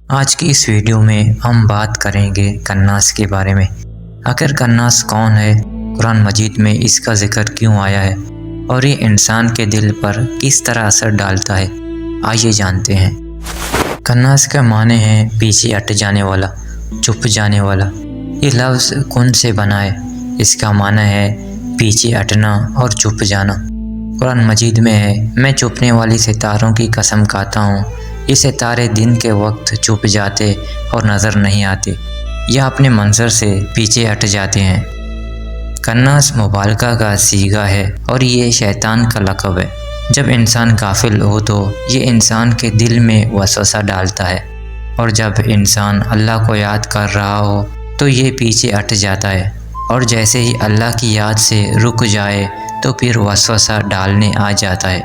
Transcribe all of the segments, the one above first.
آج کی اس ویڈیو میں ہم بات کریں گے کناس کے بارے میں۔ آخر کناس کون ہے، قرآن مجید میں اس کا ذکر کیوں آیا ہے اور یہ انسان کے دل پر کس طرح اثر ڈالتا ہے، آئیے جانتے ہیں۔ کناس کا معنی ہے پیچھے ہٹ جانے والا، چھپ جانے والا۔ یہ لفظ کن سے بنا ہے، اس کا معنی ہے پیچھے ہٹنا اور چھپ جانا۔ قرآن مجید میں ہے، میں چھپنے والی ستاروں کی قسم کھاتا ہوں، یہ ستارے دن کے وقت چھپ جاتے اور نظر نہیں آتے یا اپنے منظر سے پیچھے ہٹ جاتے ہیں۔ کناس مبالغہ کا صیغہ ہے اور یہ شیطان کا لقب ہے۔ جب انسان غافل ہو تو یہ انسان کے دل میں وسوسہ ڈالتا ہے، اور جب انسان اللہ کو یاد کر رہا ہو تو یہ پیچھے ہٹ جاتا ہے، اور جیسے ہی اللہ کی یاد سے رک جائے تو پھر وسوسہ ڈالنے آ جاتا ہے۔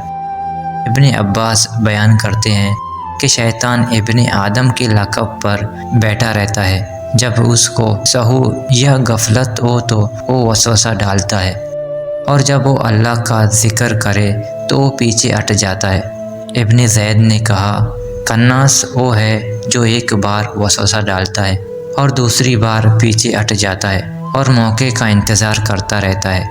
ابن عباس بیان کرتے ہیں کہ شیطان ابن آدم کے لقب پر بیٹھا رہتا ہے، جب اس کو سہو یا غفلت ہو تو وہ وسوسہ ڈالتا ہے، اور جب وہ اللہ کا ذکر کرے تو وہ پیچھے ہٹ جاتا ہے۔ ابن زید نے کہا، کناس وہ ہے جو ایک بار وسوسہ ڈالتا ہے اور دوسری بار پیچھے ہٹ جاتا ہے اور موقع کا انتظار کرتا رہتا ہے،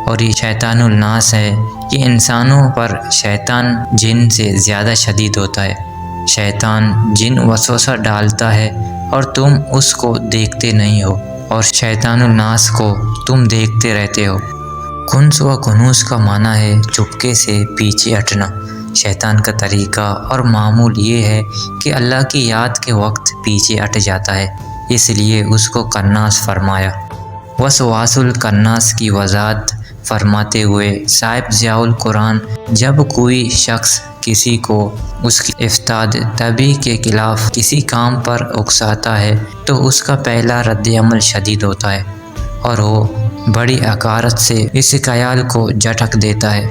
اور یہ شیطان الناس ہے۔ یہ انسانوں پر شیطان جن سے زیادہ شدید ہوتا ہے۔ شیطان جن وسوسہ ڈالتا ہے اور تم اس کو دیکھتے نہیں ہو، اور شیطان الناس کو تم دیکھتے رہتے ہو۔ کنس و کنوس کا معنی ہے چپکے سے پیچھے ہٹنا۔ شیطان کا طریقہ اور معمول یہ ہے کہ اللہ کی یاد کے وقت پیچھے ہٹ جاتا ہے، اس لیے اس کو کناس فرمایا۔ وسواس الکناس کی وضاحت فرماتے ہوئے صاحب ضیاء القرآن، جب کوئی شخص کسی کو اس کی افتاد طبع کے خلاف کسی کام پر اکساتا ہے تو اس کا پہلا رد عمل شدید ہوتا ہے، اور وہ بڑی حقارت سے اس خیال کو جھٹک دیتا ہے۔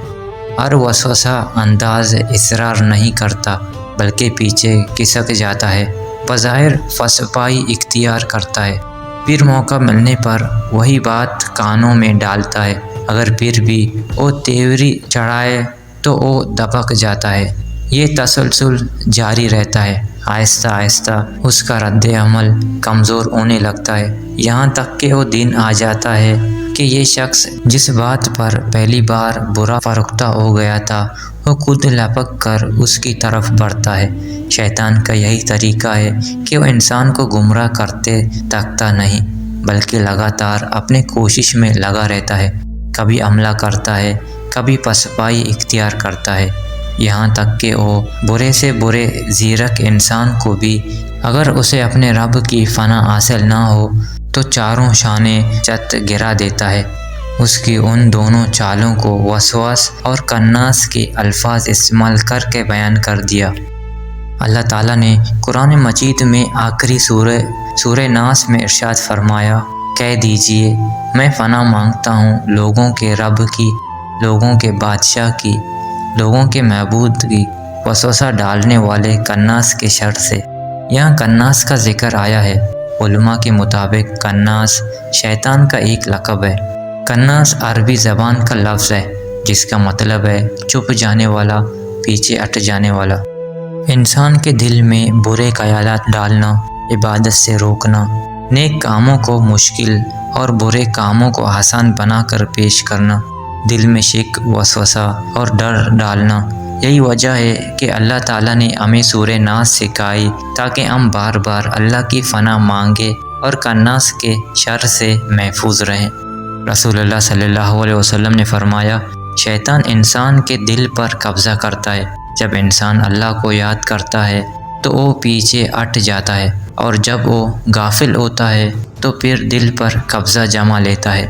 ہر وسوسہ انداز اصرار نہیں کرتا بلکہ پیچھے کھسک جاتا ہے، بظاہر پسپائی اختیار کرتا ہے، پھر موقع ملنے پر وہی بات کانوں میں ڈالتا ہے۔ اگر پھر بھی وہ تیوری چڑھائے تو وہ دبک جاتا ہے۔ یہ تسلسل جاری رہتا ہے، آہستہ آہستہ اس کا رد عمل کمزور ہونے لگتا ہے، یہاں تک کہ وہ دن آ جاتا ہے کہ یہ شخص جس بات پر پہلی بار برا فروختہ ہو گیا تھا وہ خود لپک کر اس کی طرف بڑھتا ہے۔ شیطان کا یہی طریقہ ہے کہ وہ انسان کو گمراہ کرتے تھکتا نہیں بلکہ لگاتار اپنے کوشش میں لگا رہتا ہے، کبھی حملہ کرتا ہے، کبھی پسپائی اختیار کرتا ہے، یہاں تک کہ وہ برے سے برے زیرک انسان کو بھی اگر اسے اپنے رب کی فنا حاصل نہ ہو تو چاروں شانے چت گرا دیتا ہے۔ اس کی ان دونوں چالوں کو وسواس اور کناس کے الفاظ استعمال کر کے بیان کر دیا۔ اللہ تعالیٰ نے قرآن مجید میں آخری سورہ ناس میں ارشاد فرمایا، کہہ دیجئے میں پناہ مانگتا ہوں لوگوں کے رب کی، لوگوں کے بادشاہ کی، لوگوں کے معبود کی، وسوسہ ڈالنے والے کناس کے شر سے۔ یہاں کناس کا ذکر آیا ہے۔ علماء کے مطابق کناس شیطان کا ایک لقب ہے۔ کناس عربی زبان کا لفظ ہے جس کا مطلب ہے چھپ جانے والا، پیچھے ہٹ جانے والا۔ انسان کے دل میں برے خیالات ڈالنا، عبادت سے روکنا، نیک کاموں کو مشکل اور برے کاموں کو آسان بنا کر پیش کرنا، دل میں شک، وسوسہ اور ڈر ڈالنا۔ یہی وجہ ہے کہ اللہ تعالیٰ نے ہمیں سورہ ناس سکھائی تاکہ ہم بار بار اللہ کی پناہ مانگیں اور کناس کے شر سے محفوظ رہیں۔ رسول اللہ صلی اللہ علیہ وسلم نے فرمایا، شیطان انسان کے دل پر قبضہ کرتا ہے۔ جب انسان اللہ کو یاد کرتا ہے تو وہ پیچھے ہٹ جاتا ہے، اور جب وہ غافل ہوتا ہے تو پھر دل پر قبضہ جما لیتا ہے۔